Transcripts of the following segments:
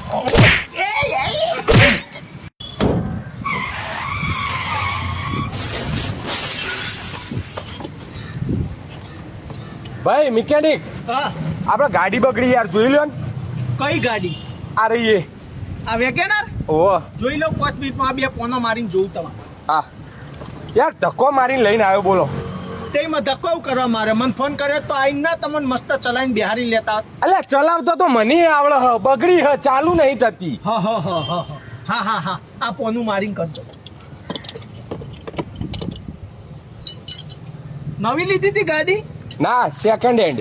ભાઈ મિકેનિક, આપડે ગાડી બગડી યાર, જોઈ લો ને. કઈ ગાડી? આ રહી એ. આ વેગેનર? ઓહ, જોઈ લો 5 મિનિટમાં. આ બે પોનો મારીને જોઉં તમારે. હા યાર, ધક્કો મારીને લઈને આવ્યો. બોલો. તેમાં ધક્કો કરવા મારે. મને ફોન કર્યો તો આઈને તમને મસ્ત ચલાવીને બિહારી લેતા. અલ્યા ચલાવતો તો મને આવડે હ, બગડી હ, ચાલુ નહીં થતી. હા હા હા હા હા હા હા. આ પોનું મારીને કરજો. નવી લીધી હતી ગાડી? ના, સેકન્ડ હેન્ડ.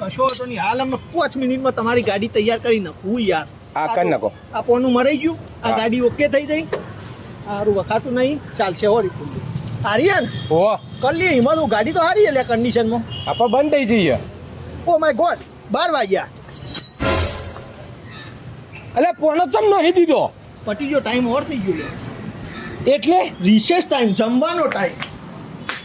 કશો હતો નહીં. હાલ અમે 5 મિનિટમાં તમારી ગાડી તૈયાર કરી નાખું યાર. આ કરી નાખો. આ પોનું મરાઈ ગયું. આ ગાડી ઓકે થઈ ગઈ. સારું વખાતું નહીં, ચાલશે. હો રીતું સારી હે ને? ઓહ, કરી લઈએ હિંમત. હું ગાડી તો સારી એટલે કન્ડિશનમાં. આપણે બંધ થઈ જઈએ. ઓ માય ગોડ, 12 વાગ્યા. અલ્યા પોનો ચમ નહીં દીધો? પટી ગયો, ટાઈમ ઓર થઈ ગયો. એટલે રિસેસ ટાઈમ, જમવાનો ટાઈમ.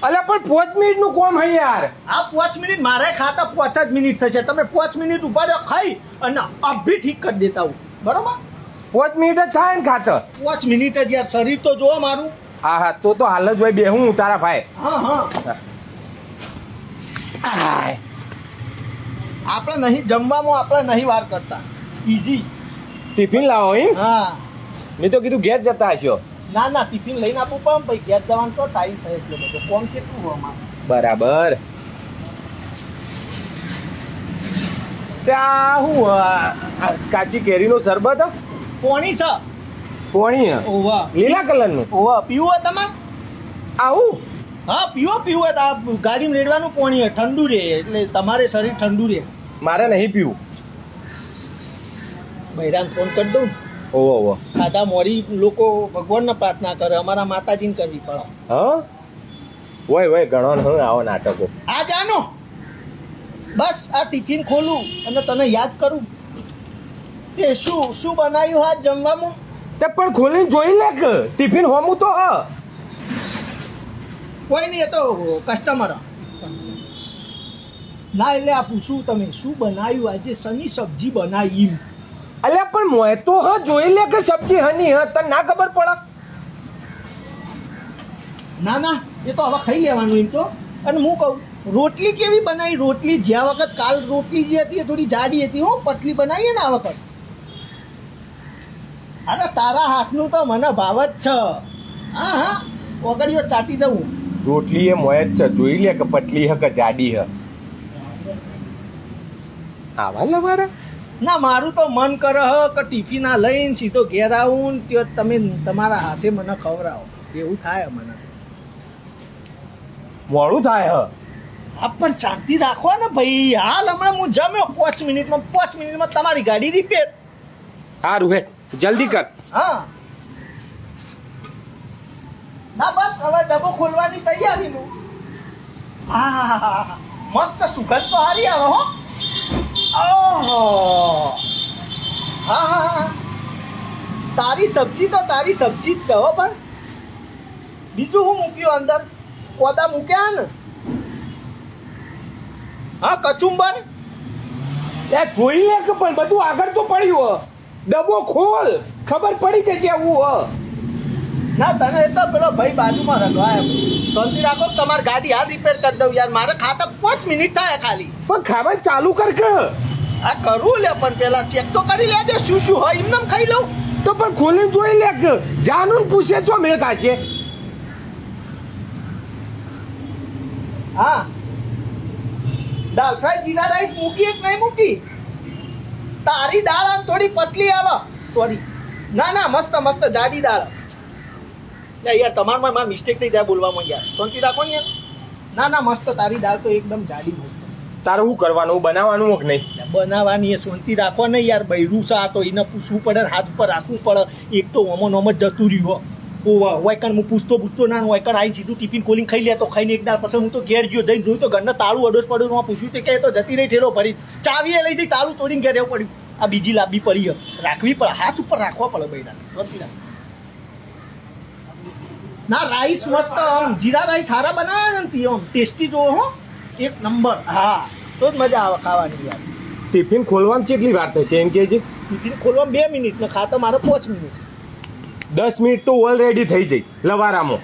અલ્યા પણ 5 મિનિટ નું કોમ હે યાર. આ 5 મિનિટ મારે ખાતા 5 જ મિનિટ થશે. તમે 5 મિનિટ ઉભા રહ્યો, ખાઈ અને અભી ઠીક કરી દેતા હું. બરોબર? 5 મિનિટ જ થાય ને ખાતર. 5 મિનિટ જ યાર. શરીર તો જો મારું. હા હા, તો હાલ જ હોય. બે હું તારા ભાઈ. હા હા. આપણે નહીં જમવામાં, આપણે નહીં વાર કરતા. ઈઝી. ટિફિન લાવો એમ? હા. મેં તો કીધું ઘેર જતા હશો. ના ના, ટિફિન લઈને આપવું પણ ભાઈ, ઘેર જવાનું તો ટાઈમ છે એટલો બધો. કોમ કેટલું હોય અમારે. બરાબર. ત્યાં હું કાચી કેરીનો શરબત પોણી છે. પોણી ઓવા લીલા કલરનું. ઓવા પીવું હોય તમારે? આવું? હા પીવો હોય તો આ ગાડીમાં રેડવાનું પોણી હોય. ઠંડુ રહે એટલે તમારે શરીર ઠંડુ રહે. મારે નહીં પીવું. બૈરાને ફોન કરી દઉં. ઓહો ઓહો. ખાધા મોડી લોકો ભગવાનને પ્રાર્થના કરે, અમારા માતાજીને કરવી પડે. હા હોય ઘણો ને આવો નાટકો. આ જાનો બસ આ ટિફિન ખોલું અને તને યાદ કરું કે શું બનાવ્યું આજ જમવામાં. તે પણ ખોલીને જોઈ લે કે ટિફિન હોમું તો હ. કોઈ નહીં, એ તો કસ્ટમર. ના એટલે આ પૂછું તમે શું બનાવ્યું આજે, શની સબ્જી બનાવી. અલ્યા પણ મોય તો હ જોઈ લે કે સબ્જી હની હ, તને ના ખબર પડે? ના એ તો હવે ખાઈ લેવાનું એમ તો. અને હું કહું રોટલી કેવી બનાવી? રોટલી જ્યાં વખત કાલ રોટલી જે હતી એ થોડી જાડી હતી. હો પતલી બનાવીએ ને આ વખત. અરે તારા હાથનું તો મને ભાવ જ છે. હા હા, ઓગળીઓ ચાટી દઉં. રોટલી એ મોય જ છે, જોઈ લે કે પતલી હ કે જાડી હ. આવા લવારા ના મારું તો મન કરે હ કે ટિફિન આ લઈને સીધો ઘેર આવું ને ત્યાં તમે તમારા હાથે મને ખવડાવો. એવું થાય મને. મોડું થાય હ. આ પણ શાંતિ રાખો ને ભાઈ. હાલ હમણાં હું જમ્યો 5 મિનિટમાં તમારી ગાડી રિપેર. સારું હે, જલ્દી કર. હા ના બસ હવે ડબ્બો ખોલવાની તૈયારી હું. હા મસ્ત સુગંધ તો હારી આવે હો. ઓહો હા તારી સબ્જી જ છે હો. પણ બીજું હું મૂક્યું અંદર? કોદા મૂક્યા ને? હા કચુંબર. ત્યાં જોઈ લે કે પણ બધું આગળ તો પડ્યું હ. ડબ્બો ખોલ, ખબર પડી જશે આવું હ. ના તને એ તો પેલો ભાઈ બાજુમાં રખવાય. શાંતિ રાખો, તમારી ગાડી હાથ રિપેર કરી દઉં યાર. મારે ખાતા 5 મિનિટ થાય ખાલી. પણ ખાવાનું ચાલુ કર કે. આ કરું લે, પણ પેલા ચેક તો કરી લેજે શું હોય. એમને ખાઈ લઉં તો પણ ખોલીને જોઈ લે કે. જાનું પૂછે છો મેળ ખાશે. હા દાળ ફ્રાય જીરા રાઈસ મૂકી કે નહીં મૂકી? તારી દાળ આમ થોડી પતલી આવે. સોરી ના મસ્ત જાડી દાળ. યાર તમારમાં મારા મિસ્ટેક થઈ જાય બોલવામાં યાર. શાંતિ રાખો ને યાર. ના મસ્ત તારી દાળ તો એકદમ જાડી મસ્ત. તારે શું કરવાનું, બનાવવાનું કે નહીં? બનાવવાની એ શાંતિ રાખો ને યાર. બૈરું સા તો એને પૂછવું પડે, હાથ ઉપર રાખવું પડે. એક તો ઓમો જ જતું રહ્યું. વાયકણ હું પૂછતો ના વાયકણ આવીને સીધું ટિફિન ખોલીને ખાઈ લેતો. ખાઈને એક દાળ પછી હું તો ઘેર ગયો, જઈને જોયું તો ઘરના તાળું અડોસ પડ્યું. પૂછ્યું તે કે તો જતી રહી ઠેલો ભરી. ચાવીએ લઈ જઈ તાળું તોડીને ઘેર રહેવું પડ્યું. આ બીજી લાંબી પડી રાખવી પડે, હાથ ઉપર રાખવા પડે બૈરા. શાંતિ રાખ. ના રાઈસ મસ્ત આમ જીરા રાઈસ સારા બનાવ્યા ને આમ ટેસ્ટી જો હો એક નંબર. હા તો જ મજા આવે ખાવાની યાર. ટિફિન ખોલવામાં કેટલી વાર થશે એમ કે છે? ટિફિન ખોલવા 2 મિનિટ ને ખાતા મારે 5 મિનિટ. 10 મિનિટ તો ઓલરેડી થઈ જઈ લવારામાં.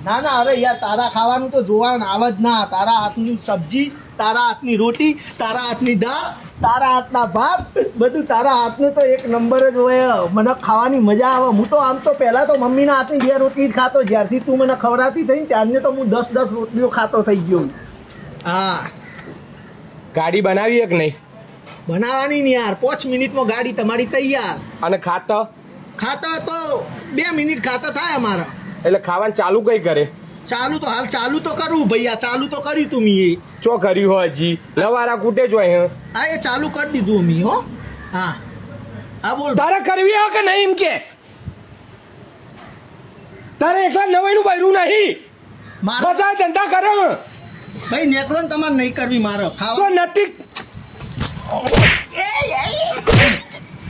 ના ના અરે યાર તારા ખાવાનું તો જોવાનું આવે જ ના. તારા હાથની સબ્જી, તારા હાથની રોટી, તારા હાથની દાળ, તારા હાથના ભાત, બધું તારા હાથનું તો એક નંબર જ હોય. મને ખાવાની મજા આવે. હું તો આમ તો પહેલાં તો મમ્મીના હાથની 2 રોટલી જ ખાતો. જ્યારથી તું મને ખવડાવતી થઈ ને ત્યારને તો હું 10 રોટલીઓ ખાતો થઈ ગયો. હા ગાડી બનાવી એક નહીં? બનાવવાની ને યાર 5 મિનિટમાં ગાડી તમારી તૈયાર. અને ખાતા ખાતા તો 2 મિનિટ ખાતા થાય અમારા. એટલે ખાવાનું ચાલુ કઈ કરે? ચાલુ તો હાલ ચાલુ તો કરું ભૈયા. ચાલુ તો કર્યું તું મી. ચો કર્યું હોય હજી? લવારા કૂટે જ હોય. હા એ ચાલુ કરી દીધું મી. હો હા હા બોલ. તારે કરવી હોય કે નહીં એમ કે? તારે એકલા નવાઈનું બૈરું નહીં, મારા બધા ધંધા કરે. ભાઈ નેકળો ને તમારે નહીં કરવી મારે તો ખાવા.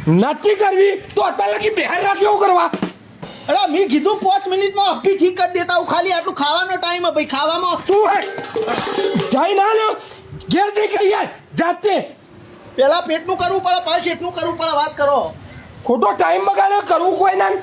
નથી કરવી તો અત્યારે લગી બહાર રાખ્યો કરવા. અરે મેં કીધું 5 મિનિટમાં અપી ઠીક કરી દેતા હું. ખાલી આટલું ખાવાનો ટાઈમ ભાઈ. ખાવામાં શું હે? જઈ ના લો ઘેર જઈ કઈ યાર જાતે. પેલા પેટનું કરવું પડે, પછી શેઠનું કરવું પડે. વાત કરો. ખોટો ટાઈમ બગાડ્યો કરવું કોઈ ના.